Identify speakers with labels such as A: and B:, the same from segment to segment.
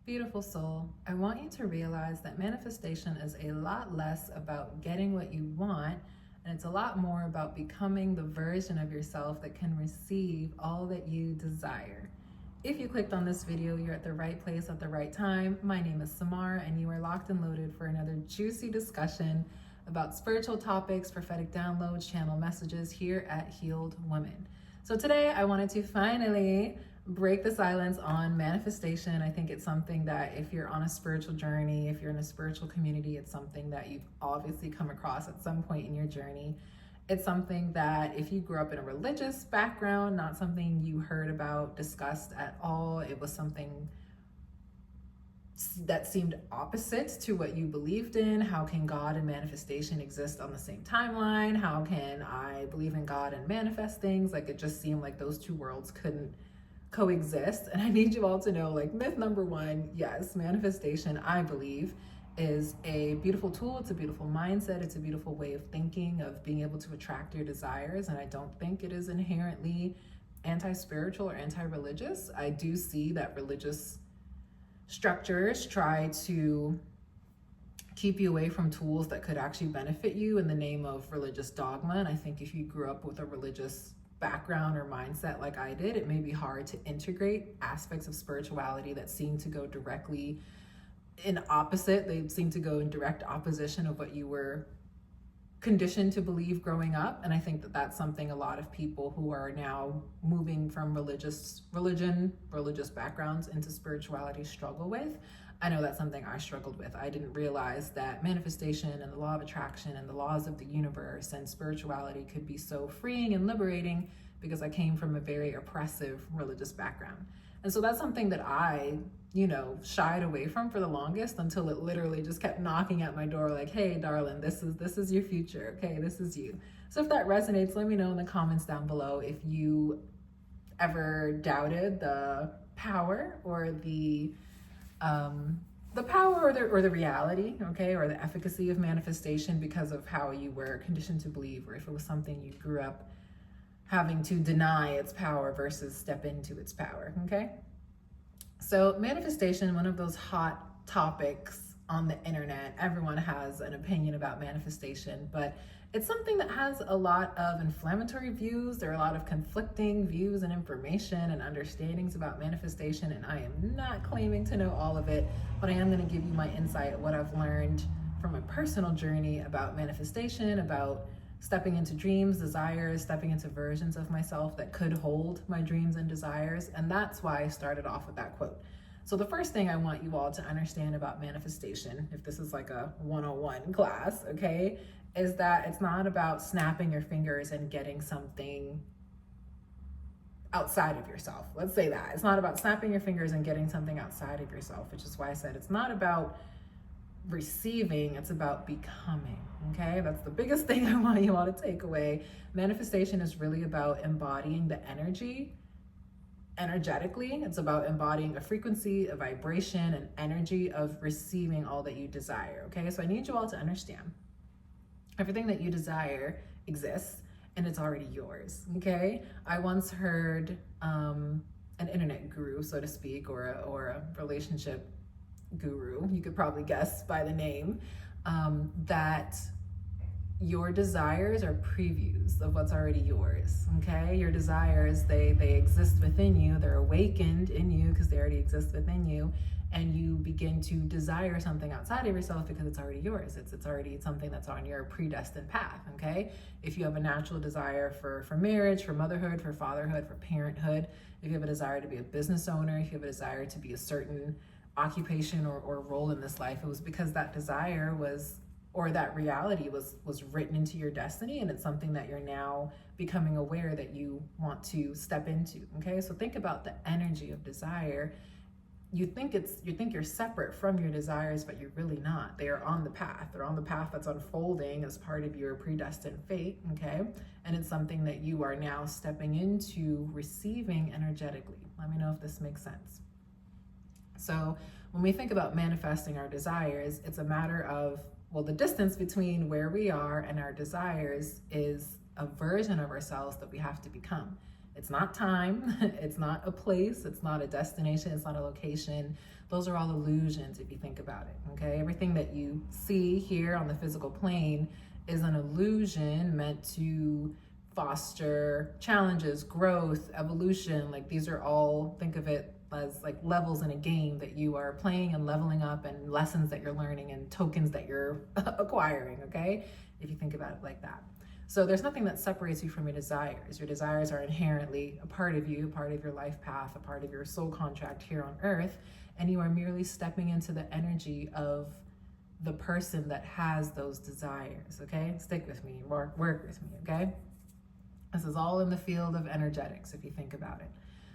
A: Beautiful soul, I want you to realize that manifestation is a lot less about getting what you want, and it's a lot more about becoming the version of yourself that can receive all that you desire. If you clicked on this video, you're at the right place at the right time. My name is Samara, and you are locked and loaded for another juicy discussion about spiritual topics, prophetic downloads, channel messages here at Healed Women. So today I wanted to finally break the silence on manifestation. I think it's something that if you're on a spiritual journey, if you're in a spiritual community, it's something that you've obviously come across at some point in your journey. It's something that if you grew up in a religious background, not something you heard about, discussed at all, it was something that seemed opposite to what you believed in. How can God and manifestation exist on the same timeline? How can I believe in God and manifest things? Like, it just seemed like those two worlds couldn't coexist. And I need you all to know, like, myth number one, yes, manifestation, I believe, is a beautiful tool. It's a beautiful mindset. It's a beautiful way of thinking, of being able to attract your desires. And I don't think it is inherently anti-spiritual or anti-religious. I do see that religious structures try to keep you away from tools that could actually benefit you in the name of religious dogma. And I think if you grew up with a religious background or mindset like I did, it may be hard to integrate aspects of spirituality that seem to go directly in opposite. They seem to go in direct opposition of what you were conditioned to believe growing up. And I think that that's something a lot of people who are now moving from religious backgrounds into spirituality struggle with. I know that's something I struggled with. I didn't realize that manifestation and the law of attraction and the laws of the universe and spirituality could be so freeing and liberating, because I came from a very oppressive religious background. And so that's something that I, shied away from for the longest, until it literally just kept knocking at my door like, hey, darling, this is your future. Okay, this is you. So if that resonates, let me know in the comments down below if you ever doubted the power or the power or the reality, okay, or the efficacy of manifestation because of how you were conditioned to believe, or if it was something you grew up having to deny its power versus step into its power, okay? So manifestation, one of those hot topics on the internet. Everyone has an opinion about manifestation, but it's something that has a lot of inflammatory views. There are a lot of conflicting views and information and understandings about manifestation, and I am not claiming to know all of it, but I am going to give you my insight, what I've learned from my personal journey about manifestation, about stepping into dreams, desires, stepping into versions of myself that could hold my dreams and desires. And that's why I started off with that quote. So the first thing I want you all to understand about manifestation, if this is like a 101 class, okay, is that it's not about snapping your fingers and getting something outside of yourself. Let's say that. It's not about snapping your fingers and getting something outside of yourself, which is why I said it's not about receiving, it's about becoming, okay? That's the biggest thing I want you all to take away. Manifestation is really about embodying the energetically. It's about embodying a frequency, a vibration, an energy of receiving all that you desire, okay? So I need you all to understand, everything that you desire exists and it's already yours, okay? I once heard an internet guru, so to speak, or a relationship guru, you could probably guess by the name, that your desires are previews of what's already yours, okay? Your desires, they exist within you, they're awakened in you because they already exist within you, and you begin to desire something outside of yourself because it's already yours. It's already something that's on your predestined path, okay? If you have a natural desire for marriage, for motherhood, for fatherhood, for parenthood, if you have a desire to be a business owner, if you have a desire to be a certain occupation or role in this life, it was because that desire was, or that reality was written into your destiny, and it's something that you're now becoming aware that you want to step into, okay? So think about the energy of desire. You think you're separate from your desires, but you're really not. They are on the path. They're on the path that's unfolding as part of your predestined fate, okay? And it's something that you are now stepping into receiving energetically. Let me know if this makes sense. So when we think about manifesting our desires, it's a matter of, well, the distance between where we are and our desires is a version of ourselves that we have to become. It's not time, it's not a place, it's not a destination, it's not a location. Those are all illusions if you think about it, okay? Everything that you see here on the physical plane is an illusion meant to foster challenges, growth, evolution. Like these are all, think of it as like levels in a game that you are playing and leveling up, and lessons that you're learning and tokens that you're acquiring, okay? If you think about it like that. So there's nothing that separates you from your desires. Your desires are inherently a part of you, a part of your life path, a part of your soul contract here on earth, and you are merely stepping into the energy of the person that has those desires, okay? Stick with me, work with me, okay? This is all in the field of energetics, if you think about it.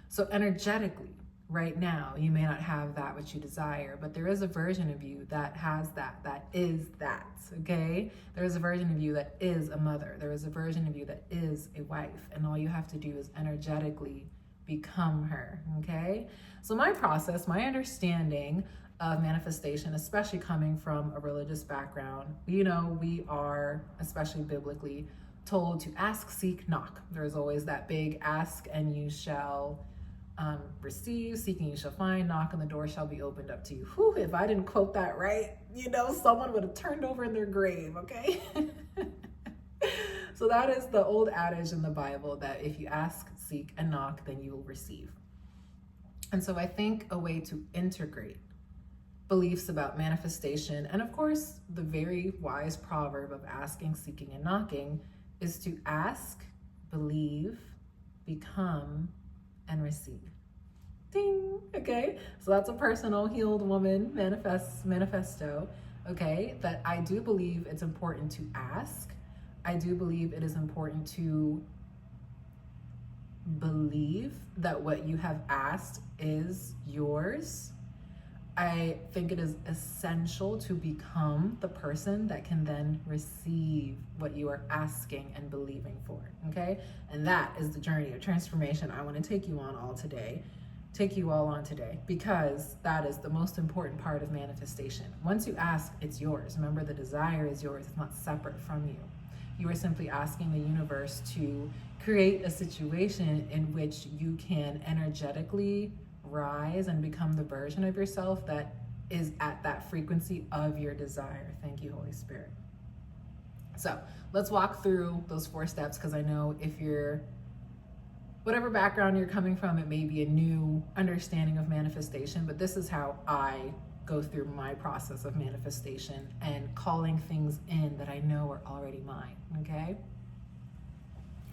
A: So energetically, right now, you may not have that which you desire, but there is a version of you that has that is that, okay? There is a version of you that is a mother. There is a version of you that is a wife, and all you have to do is energetically become her, okay? So my process, my understanding of manifestation, especially coming from a religious background, you know, we are, especially biblically, told to ask, seek, knock. There's always that big ask and you shall receive, seeking you shall find, knock and the door shall be opened up to you. Whew, if I didn't quote that right, you know, someone would have turned over in their grave, okay? So that is the old adage in the Bible that if you ask, seek, and knock, then you will receive. And so I think a way to integrate beliefs about manifestation, and of course, the very wise proverb of asking, seeking, and knocking, is to ask, believe, become, and receive. Ding, okay? So that's a personal healed woman manifesto, okay? That I do believe it's important to ask. I do believe it is important to believe that what you have asked is yours. I think it is essential to become the person that can then receive what you are asking and believing for, okay? And that is the journey of transformation I want to take you all on today, because that is the most important part of manifestation. Once you ask, it's yours. Remember, the desire is yours. It's not separate from you. You are simply asking the universe to create a situation in which you can energetically rise and become the version of yourself that is at that frequency of your desire. Thank you, Holy Spirit. So let's walk through those 4 steps, because I know if you're, whatever background you're coming from, it may be a new understanding of manifestation, but this is how I go through my process of manifestation and calling things in that I know are already mine, okay?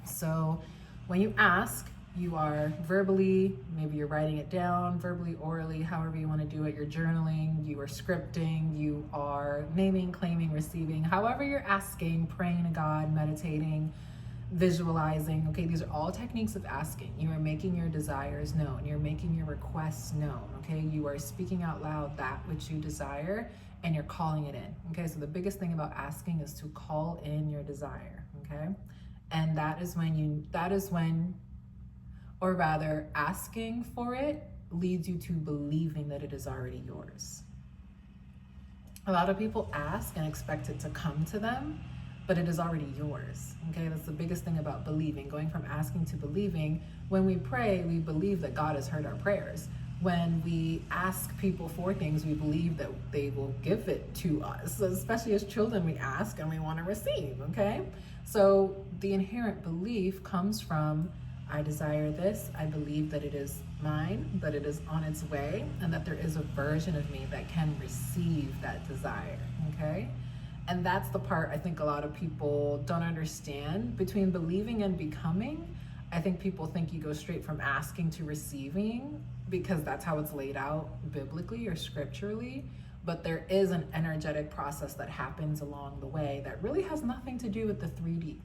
A: So when you ask, you are verbally, maybe you're writing it down, verbally, orally, however you want to do it. You're journaling, you are scripting, you are naming, claiming, receiving, however you're asking, praying to God, meditating, visualizing. Okay, these are all techniques of asking. You are making your desires known. You're making your requests known. Okay, you are speaking out loud that which you desire, and you're calling it in. Okay, so the biggest thing about asking is to call in your desire. Okay, and that is when, or rather, asking for it leads you to believing that it is already yours. A lot of people ask and expect it to come to them, but it is already yours. Okay, that's the biggest thing about believing, going from asking to believing. When we pray, we believe that God has heard our prayers. When we ask people for things, we believe that they will give it to us. So especially as children, we ask and we want to receive, okay? So the inherent belief comes from, I desire this, I believe that it is mine, that it is on its way, and that there is a version of me that can receive that desire, okay? And that's the part I think a lot of people don't understand. Between believing and becoming, I think people think you go straight from asking to receiving, because that's how it's laid out biblically or scripturally. But there is an energetic process that happens along the way that really has nothing to do with the 3D.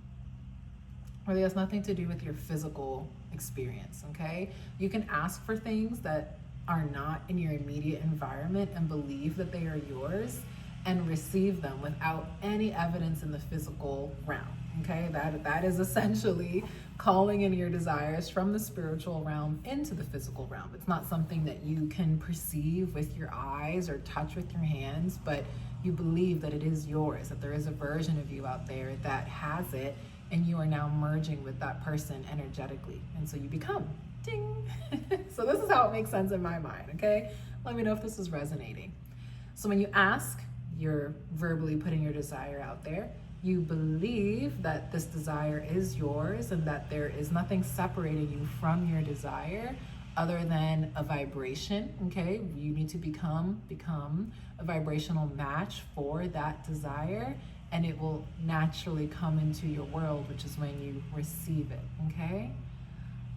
A: Really has nothing to do with your physical experience, okay? You can ask for things that are not in your immediate environment and believe that they are yours and receive them without any evidence in the physical realm, okay? That is essentially calling in your desires from the spiritual realm into the physical realm. It's not something that you can perceive with your eyes or touch with your hands, but you believe that it is yours, that there is a version of you out there that has it, and you are now merging with that person energetically. And so you become, ding. So this is how it makes sense in my mind, okay? Let me know if this is resonating. So when you ask, you're verbally putting your desire out there. You believe that this desire is yours and that there is nothing separating you from your desire other than a vibration, okay? You need to become a vibrational match for that desire, and it will naturally come into your world, which is when you receive it, okay?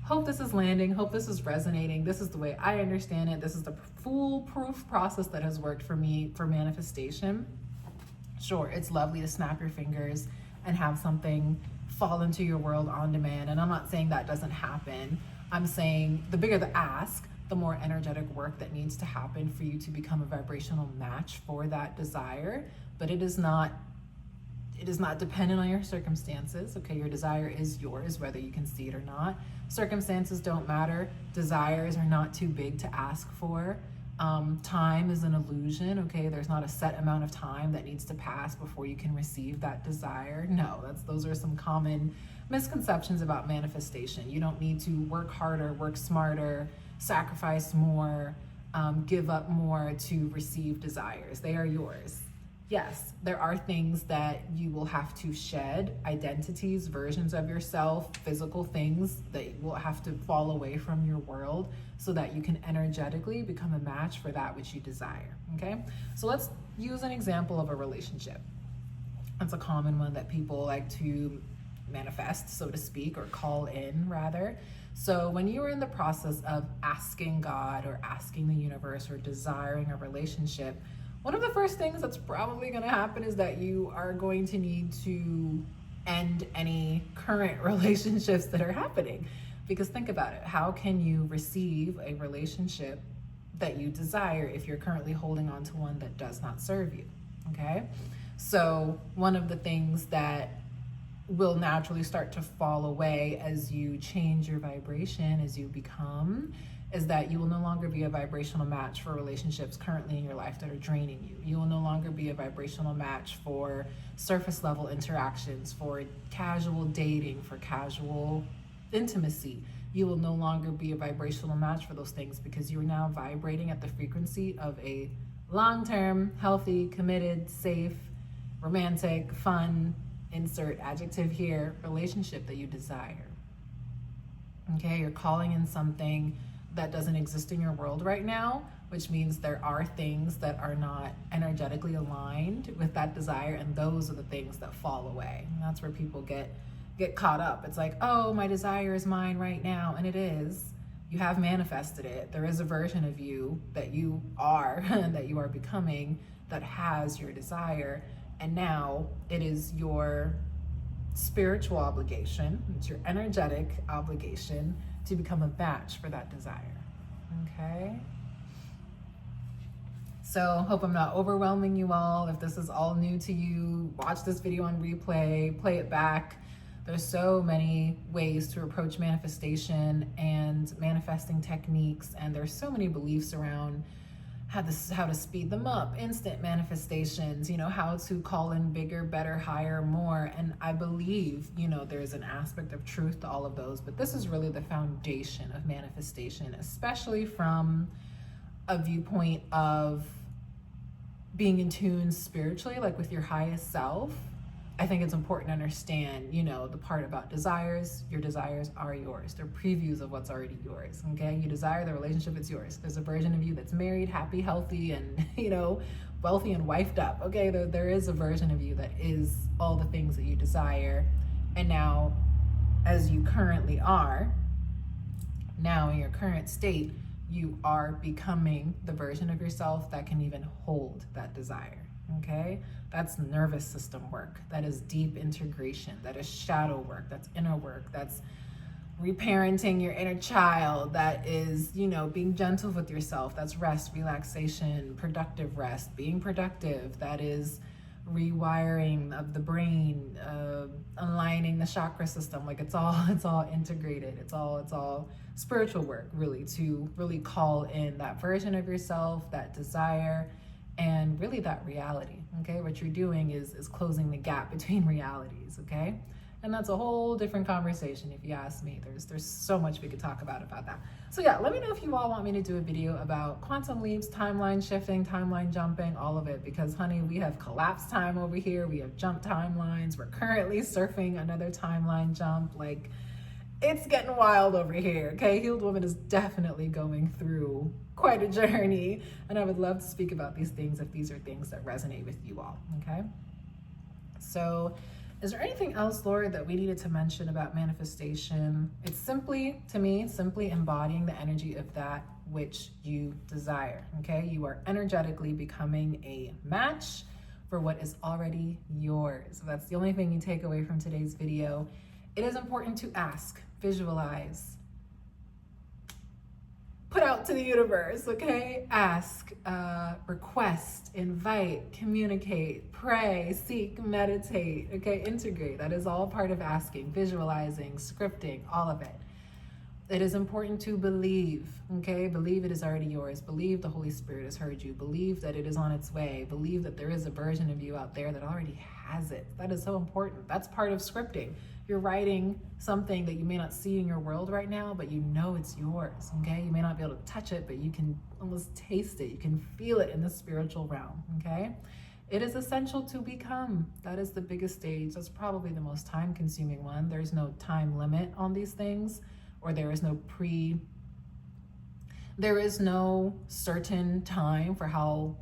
A: Hope this is landing. Hope this is resonating. This is the way I understand it. This is the foolproof process that has worked for me for manifestation. Sure, it's lovely to snap your fingers and have something fall into your world on demand. And I'm not saying that doesn't happen. I'm saying the bigger the ask, the more energetic work that needs to happen for you to become a vibrational match for that desire. But it is not dependent on your circumstances. Okay, your desire is yours, whether you can see it or not. Circumstances don't matter. Desires are not too big to ask for. Time is an illusion, okay? There's not a set amount of time that needs to pass before you can receive that desire. No, those are some common misconceptions about manifestation. You don't need to work harder, work smarter, sacrifice more, give up more to receive desires. They are yours. Yes, there are things that you will have to shed, identities, versions of yourself, physical things that will have to fall away from your world so that you can energetically become a match for that which you desire, okay? So let's use an example of a relationship. That's a common one that people like to manifest, so to speak, or call in rather. So when you are in the process of asking God or asking the universe or desiring a relationship, one of the first things that's probably going to happen is that you are going to need to end any current relationships that are happening. Because think about it, how can you receive a relationship that you desire if you're currently holding on to one that does not serve you, okay? So one of the things that will naturally start to fall away as you change your vibration, as you become, is that you will no longer be a vibrational match for relationships currently in your life that are draining you. You will no longer be a vibrational match for surface level interactions, for casual dating, for casual intimacy. You will no longer be a vibrational match for those things because you are now vibrating at the frequency of a long-term, healthy, committed, safe, romantic, fun, insert adjective here, relationship that you desire. Okay, you're calling in something that doesn't exist in your world right now, which means there are things that are not energetically aligned with that desire, and those are the things that fall away. And that's where people get caught up. It's like, oh, my desire is mine right now, and it is. You have manifested it. There is a version of you that you are that you are becoming that has your desire, and now it is your spiritual obligation, it's your energetic obligation to become a match for that desire, okay? So hope I'm not overwhelming you all. If this is all new to you, watch this video on replay, play it back. There's so many ways to approach manifestation and manifesting techniques, and there's so many beliefs around how to speed them up, instant manifestations, how to call in bigger, better, higher, more. And I believe, there's an aspect of truth to all of those, but this is really the foundation of manifestation, especially from a viewpoint of being in tune spiritually, like with your highest self. I think it's important to understand, the part about desires. Your desires are yours. They're previews of what's already yours, okay? You desire the relationship, it's yours. There's a version of you that's married, happy, healthy, and, wealthy and wifed up, okay? There is a version of you that is all the things that you desire. And now, as you currently are, now in your current state, you are becoming the version of yourself that can even hold that desire, okay? That's nervous system work. That is deep integration. That is shadow work. That's inner work. That's reparenting your inner child. That is, being gentle with yourself. That's rest, relaxation, productive rest, being productive. That is rewiring of the brain, aligning the chakra system. Like it's all integrated. It's all spiritual work, really, to really call in that version of yourself, that desire, and really that reality, okay? What you're doing is closing the gap between realities, okay? And that's a whole different conversation if you ask me. There's so much we could talk about that. So yeah, let me know if you all want me to do a video about quantum leaps, timeline shifting, timeline jumping, all of it, because honey, we have collapsed time over here. We have jump timelines. We're currently surfing another timeline jump. Like, it's getting wild over here, okay? Healed Woman is definitely going through quite a journey, and I would love to speak about these things if these are things that resonate with you all, okay? So, is there anything else, Lord, that we needed to mention about manifestation? It's simply, to me, simply embodying the energy of that which you desire, okay? You are energetically becoming a match for what is already yours. So that's the only thing you take away from today's video. It is important to ask, visualize, put out to the universe, okay? Ask, request, invite, communicate, pray, seek, meditate, okay? Integrate. That is all part of asking, visualizing, scripting, all of it. It is important to believe, okay? Believe it is already yours. Believe the Holy Spirit has heard you. Believe that it is on its way. Believe that there is a version of you out there that already has it. That is so important. That's part of scripting. You're writing something that you may not see in your world right now, but you know it's yours, okay? You may not be able to touch it, but you can almost taste it. You can feel it in the spiritual realm, okay? It is essential to become. That is the biggest stage. That's probably the most time-consuming one. There's no time limit on these things, or there is no certain time for how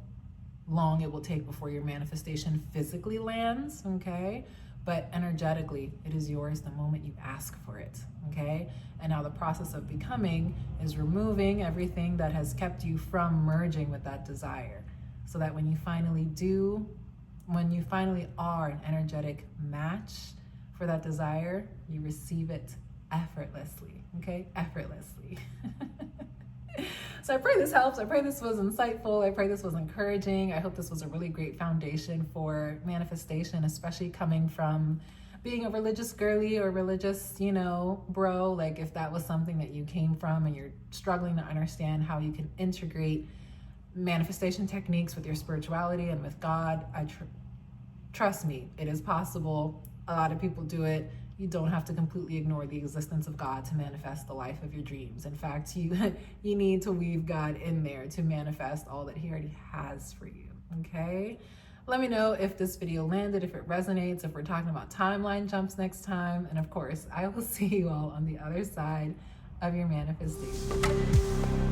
A: long it will take before your manifestation physically lands, okay? But energetically, it is yours the moment you ask for it, okay? And now the process of becoming is removing everything that has kept you from merging with that desire, so that when you finally are an energetic match for that desire, you receive it effortlessly, okay? Effortlessly. So I pray this helps. I pray this was insightful. I pray this was encouraging. I hope this was a really great foundation for manifestation, especially coming from being a religious girly or religious, bro. Like, if that was something that you came from and you're struggling to understand how you can integrate manifestation techniques with your spirituality and with God, trust me, it is possible. A lot of people do it. You don't have to completely ignore the existence of God to manifest the life of your dreams. In fact, you need to weave God in there to manifest all that he already has for you, okay? Let me know if this video landed, if it resonates, if we're talking about timeline jumps next time. And of course, I will see you all on the other side of your manifestation.